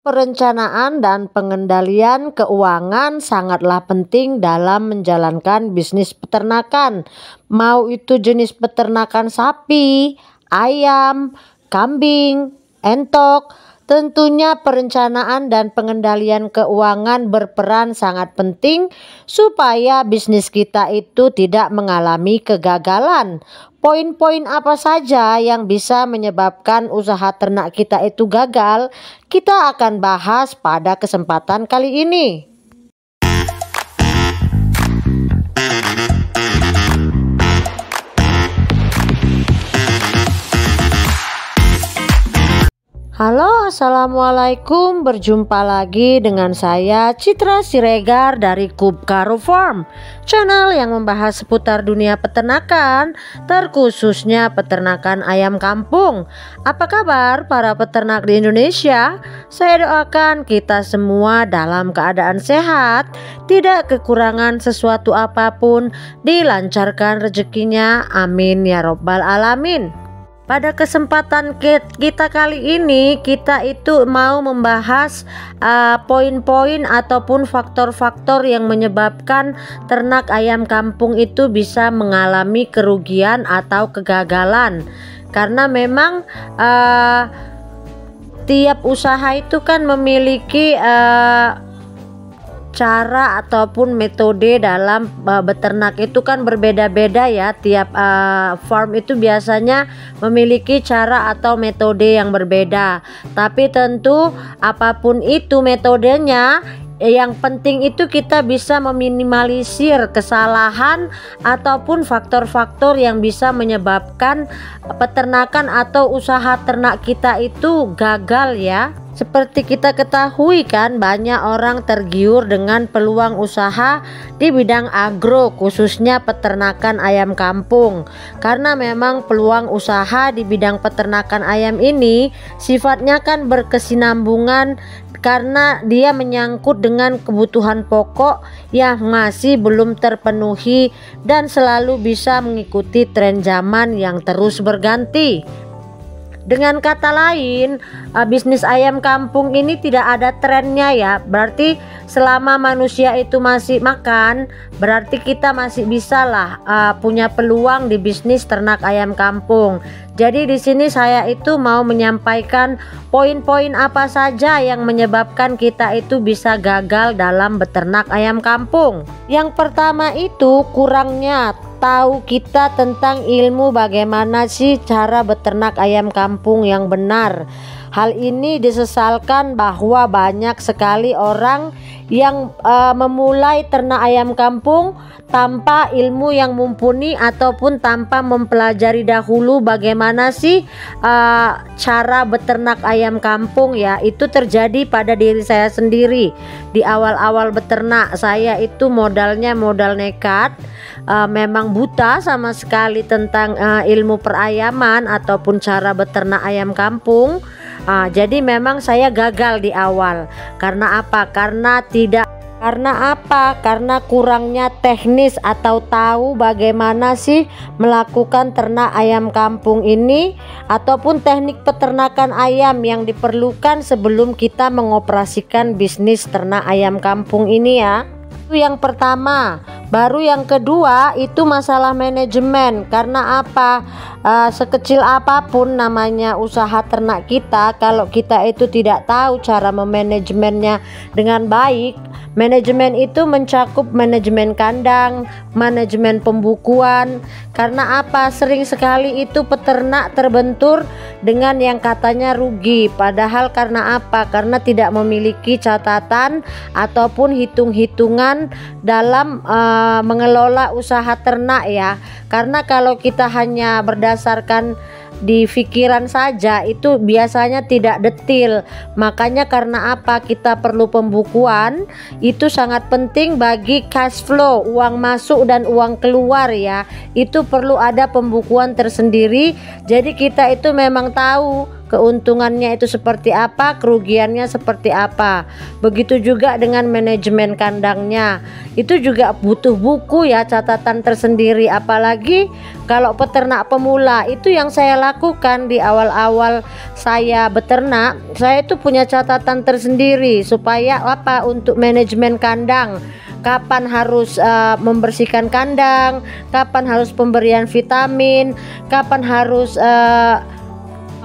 Perencanaan dan pengendalian keuangan sangatlah penting dalam menjalankan bisnis peternakan. Mau itu jenis peternakan sapi, ayam, kambing, entok. Tentunya perencanaan dan pengendalian keuangan berperan sangat penting supaya bisnis kita itu tidak mengalami kegagalan. Poin-poin apa saja yang bisa menyebabkan usaha ternak kita itu gagal, kita akan bahas pada kesempatan kali ini. Halo, assalamualaikum. Berjumpa lagi dengan saya Citra Siregar dari Kubkaro Farm, channel yang membahas seputar dunia peternakan, terkhususnya peternakan ayam kampung. Apa kabar para peternak di Indonesia? Saya doakan kita semua dalam keadaan sehat, tidak kekurangan sesuatu apapun, dilancarkan rezekinya, amin ya robbal alamin. Pada kesempatan kita kali ini, kita itu mau membahas poin-poin ataupun faktor-faktor yang menyebabkan ternak ayam kampung itu bisa mengalami kerugian atau kegagalan. Karena memang tiap usaha itu kan memiliki cara ataupun metode dalam beternak itu kan berbeda-beda ya. Tiap farm itu biasanya memiliki cara atau metode yang berbeda. Tapi tentu apapun itu metodenya, yang penting itu kita bisa meminimalisir kesalahan ataupun faktor-faktor yang bisa menyebabkan peternakan atau usaha ternak kita itu gagal ya. Seperti kita ketahui kan, banyak orang tergiur dengan peluang usaha di bidang agro, khususnya peternakan ayam kampung. Karena memang peluang usaha di bidang peternakan ayam ini sifatnya kan berkesinambungan, karena dia menyangkut dengan kebutuhan pokok yang masih belum terpenuhi dan selalu bisa mengikuti tren zaman yang terus berganti. Dengan kata lain, bisnis ayam kampung ini tidak ada trennya ya. Berarti selama manusia itu masih makan, berarti kita masih bisa lah punya peluang di bisnis ternak ayam kampung. Jadi di sini saya itu mau menyampaikan poin-poin apa saja yang menyebabkan kita itu bisa gagal dalam beternak ayam kampung. Yang pertama itu kurangnya tahu kita tentang ilmu bagaimana sih cara beternak ayam kampung yang benar. Hal ini disesalkan bahwa banyak sekali orang yang memulai ternak ayam kampung tanpa ilmu yang mumpuni ataupun tanpa mempelajari dahulu bagaimana sih cara beternak ayam kampung ya. Itu terjadi pada diri saya sendiri. Di awal-awal beternak saya itu modalnya modal nekat, memang buta sama sekali tentang ilmu perayaman ataupun cara beternak ayam kampung. Jadi memang saya gagal di awal. Karena apa? Karena kurangnya teknis atau tahu bagaimana sih melakukan ternak ayam kampung ini ataupun teknik peternakan ayam yang diperlukan sebelum kita mengoperasikan bisnis ternak ayam kampung ini ya. Itu yang pertama. Baru yang kedua itu masalah manajemen. Karena apa? Sekecil apapun namanya usaha ternak kita, kalau kita itu tidak tahu cara memanajemennya dengan baik. Manajemen itu mencakup manajemen kandang, manajemen pembukuan. Karena apa? Sering sekali itu peternak terbentur dengan yang katanya rugi. Padahal karena apa? Karena tidak memiliki catatan ataupun hitung-hitungan dalam mengelola usaha ternak ya. Karena kalau kita hanya berdasarkan di pikiran saja itu biasanya tidak detil. Makanya karena apa kita perlu pembukuan, itu sangat penting bagi cash flow, uang masuk dan uang keluar ya. Itu perlu ada pembukuan tersendiri. Jadi kita itu memang tahu keuntungannya itu seperti apa, kerugiannya seperti apa. Begitu juga dengan manajemen kandangnya, itu juga butuh buku ya, catatan tersendiri. Apalagi kalau peternak pemula, itu yang saya lakukan di awal-awal saya beternak, saya itu punya catatan tersendiri supaya apa, untuk manajemen kandang. Kapan harus membersihkan kandang, kapan harus pemberian vitamin, kapan harus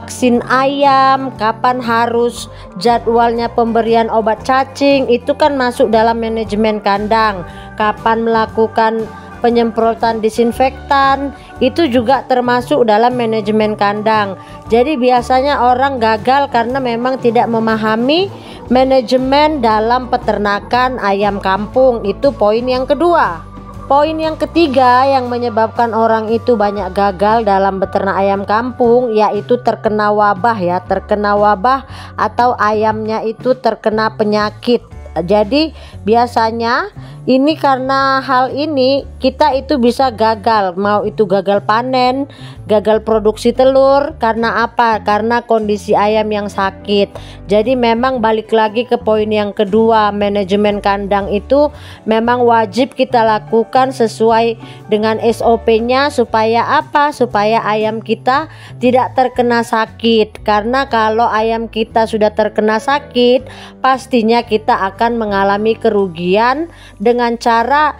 vaksin ayam, kapan harus jadwalnya pemberian obat cacing, itu kan masuk dalam manajemen kandang. Kapan melakukan penyemprotan disinfektan, itu juga termasuk dalam manajemen kandang. Jadi biasanya orang gagal karena memang tidak memahami manajemen dalam peternakan ayam kampung. Itu poin yang kedua. Poin yang ketiga yang menyebabkan orang itu banyak gagal dalam beternak ayam kampung, yaitu terkena wabah ya, terkena wabah atau ayamnya itu terkena penyakit. Jadi biasanya ini karena hal ini kita itu bisa gagal, mau itu gagal panen, gagal produksi telur. Karena apa? Karena kondisi ayam yang sakit. Jadi memang balik lagi ke poin yang kedua, manajemen kandang itu memang wajib kita lakukan sesuai dengan SOP-nya supaya apa? Supaya ayam kita tidak terkena sakit. Karena kalau ayam kita sudah terkena sakit, pastinya kita akan mengalami kerugian dengan cara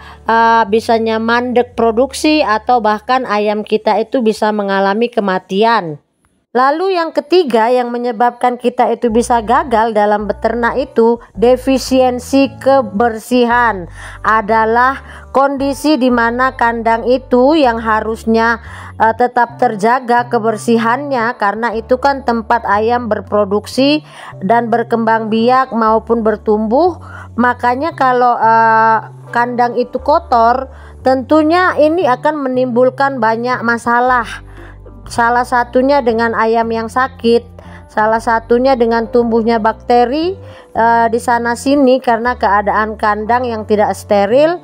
bisanya mandek produksi atau bahkan ayam kita itu bisa mengalami kematian. Lalu yang ketiga yang menyebabkan kita itu bisa gagal dalam beternak itu defisiensi kebersihan, adalah kondisi di mana kandang itu yang harusnya tetap terjaga kebersihannya, karena itu kan tempat ayam berproduksi dan berkembang biak maupun bertumbuh. Makanya kalau kandang itu kotor, tentunya ini akan menimbulkan banyak masalah. Salah satunya dengan ayam yang sakit, salah satunya dengan tumbuhnya bakteri di sana sini karena keadaan kandang yang tidak steril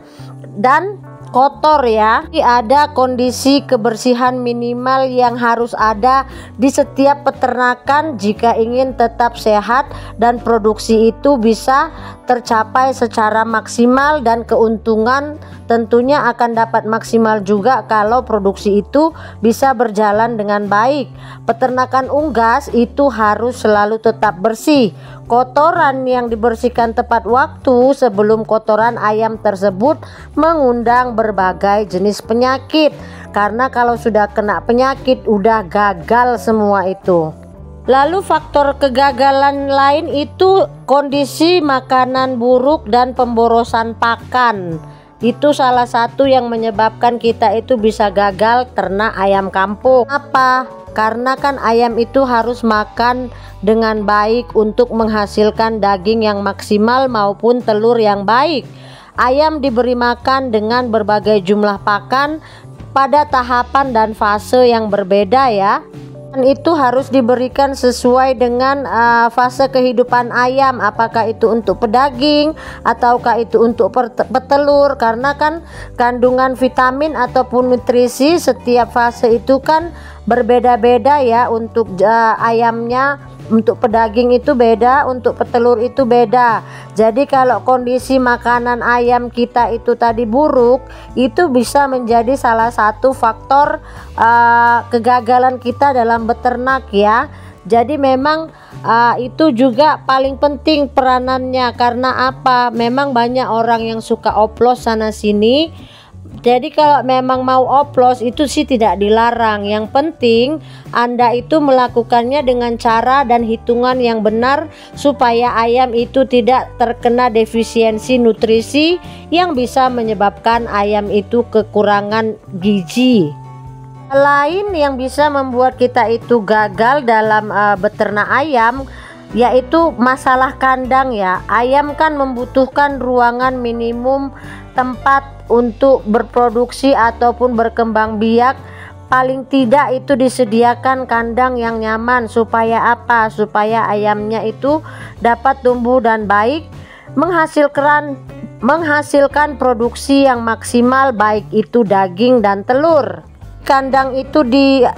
dan kotor ya. Jadi ada kondisi kebersihan minimal yang harus ada di setiap peternakan jika ingin tetap sehat dan produksi itu bisa tercapai secara maksimal, dan keuntungan tentunya akan dapat maksimal juga kalau produksi itu bisa berjalan dengan baik. Peternakan unggas itu harus selalu tetap bersih. Kotoran yang dibersihkan tepat waktu sebelum kotoran ayam tersebut mengundang berbagai jenis penyakit. Karena kalau sudah kena penyakit udah gagal semua itu. Lalu faktor kegagalan lain itu kondisi makanan buruk dan pemborosan pakan. Itu salah satu yang menyebabkan kita itu bisa gagal ternak ayam kampung. Apa? Karena kan ayam itu harus makan dengan baik untuk menghasilkan daging yang maksimal maupun telur yang baik. Ayam diberi makan dengan berbagai jumlah pakan pada tahapan dan fase yang berbeda ya. Dan itu harus diberikan sesuai dengan fase kehidupan ayam, apakah itu untuk pedaging ataukah itu untuk petelur. Karena kan kandungan vitamin ataupun nutrisi setiap fase itu kan berbeda-beda ya. Untuk ayamnya, untuk pedaging itu beda, untuk petelur itu beda. Jadi kalau kondisi makanan ayam kita itu tadi buruk, itu bisa menjadi salah satu faktor kegagalan kita dalam beternak ya. Jadi memang itu juga paling penting peranannya. Karena apa? Memang banyak orang yang suka oplos sana sini. Jadi kalau memang mau oplos itu sih tidak dilarang. Yang penting Anda itu melakukannya dengan cara dan hitungan yang benar supaya ayam itu tidak terkena defisiensi nutrisi yang bisa menyebabkan ayam itu kekurangan gizi. Lain yang bisa membuat kita itu gagal dalam beternak ayam yaitu masalah kandang ya. Ayam kan membutuhkan ruangan minimum tempat untuk berproduksi ataupun berkembang biak. Paling tidak itu disediakan kandang yang nyaman supaya apa? Supaya ayamnya itu dapat tumbuh dan baik, menghasilkan produksi yang maksimal, baik itu daging dan telur. Kandang itu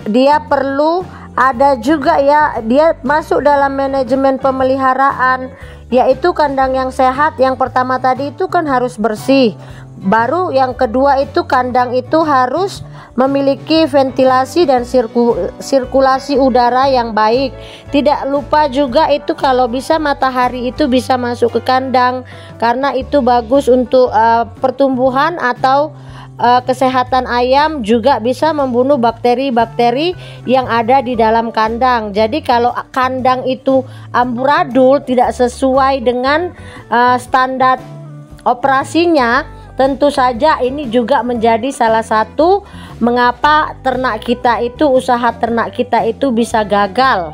dia perlu ada juga ya, dia masuk dalam manajemen pemeliharaan. yaitu kandang yang sehat. Yang pertama tadi itu kan harus bersih. Baru yang kedua itu kandang itu harus memiliki ventilasi dan sirkulasi udara yang baik. Tidak lupa juga itu kalau bisa matahari itu bisa masuk ke kandang, karena itu bagus untuk pertumbuhan atau kesehatan ayam, juga bisa membunuh bakteri-bakteri yang ada di dalam kandang. Jadi kalau kandang itu amburadul, tidak sesuai dengan standar operasinya, tentu saja ini juga menjadi salah satu mengapa ternak kita itu, usaha ternak kita itu bisa gagal.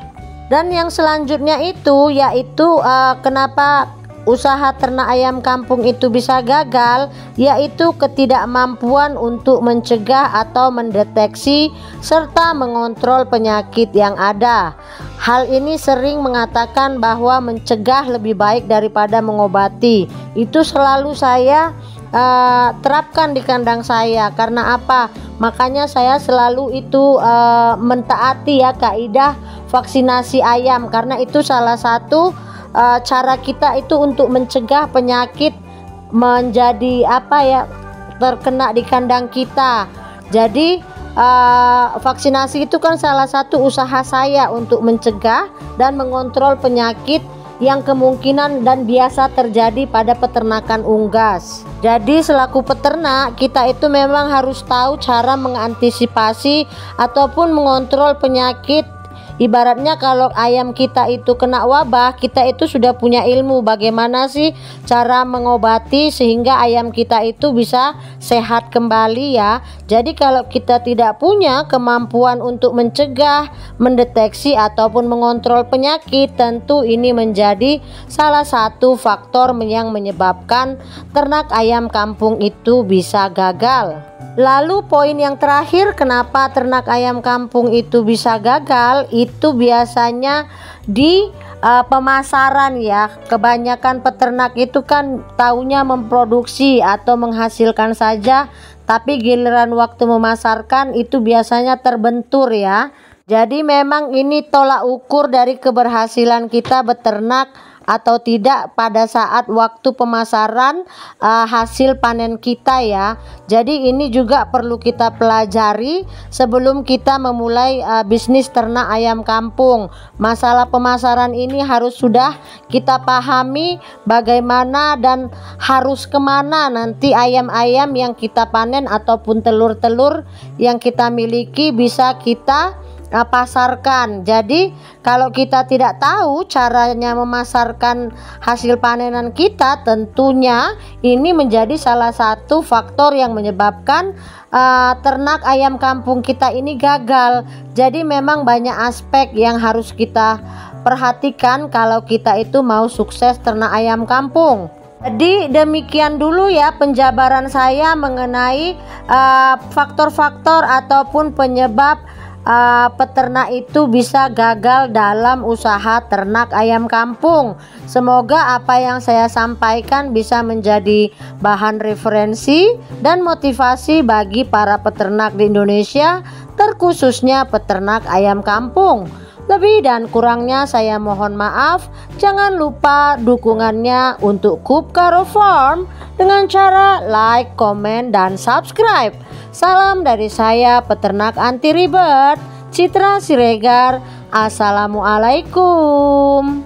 Dan yang selanjutnya itu yaitu kenapa usaha ternak ayam kampung itu bisa gagal, yaitu ketidakmampuan untuk mencegah atau mendeteksi serta mengontrol penyakit yang ada. Hal ini sering mengatakan bahwa mencegah lebih baik daripada mengobati. Itu selalu saya terapkan di kandang saya. Karena apa? Makanya saya selalu itu mentaati ya kaidah vaksinasi ayam, karena itu salah satu cara kita itu untuk mencegah penyakit menjadi terkena di kandang kita. Jadi vaksinasi itu kan salah satu usaha saya untuk mencegah dan mengontrol penyakit yang kemungkinan dan biasa terjadi pada peternakan unggas. Jadi selaku peternak kita itu memang harus tahu cara mengantisipasi ataupun mengontrol penyakit. Ibaratnya kalau ayam kita itu kena wabah, kita itu sudah punya ilmu bagaimana sih cara mengobati sehingga ayam kita itu bisa sehat kembali ya. Jadi kalau kita tidak punya kemampuan untuk mencegah, mendeteksi ataupun mengontrol penyakit, tentu ini menjadi salah satu faktor yang menyebabkan ternak ayam kampung itu bisa gagal. Lalu poin yang terakhir, kenapa ternak ayam kampung itu bisa gagal, itu biasanya di pemasaran ya. Kebanyakan peternak itu kan taunya memproduksi atau menghasilkan saja, tapi giliran waktu memasarkan itu biasanya terbentur ya. Jadi memang ini tolak ukur dari keberhasilan kita beternak atau tidak pada saat waktu pemasaran hasil panen kita ya. Jadi ini juga perlu kita pelajari sebelum kita memulai bisnis ternak ayam kampung. Masalah pemasaran ini harus sudah kita pahami bagaimana dan harus kemana nanti ayam-ayam yang kita panen ataupun telur-telur yang kita miliki bisa kita pasarkan. Jadi kalau kita tidak tahu caranya memasarkan hasil panenan kita, tentunya ini menjadi salah satu faktor yang menyebabkan ternak ayam kampung kita ini gagal. Jadi memang banyak aspek yang harus kita perhatikan kalau kita itu mau sukses ternak ayam kampung. Jadi demikian dulu ya penjabaran saya mengenai faktor-faktor ataupun penyebab peternak itu bisa gagal dalam usaha ternak ayam kampung. Semoga apa yang saya sampaikan bisa menjadi bahan referensi dan motivasi bagi para peternak di Indonesia, terkhususnya peternak ayam kampung. Lebih dan kurangnya saya mohon maaf. Jangan lupa dukungannya untuk Kup Karo Farm dengan cara like, komen, dan subscribe. Salam dari saya peternak anti ribet, Citra Siregar. Assalamualaikum.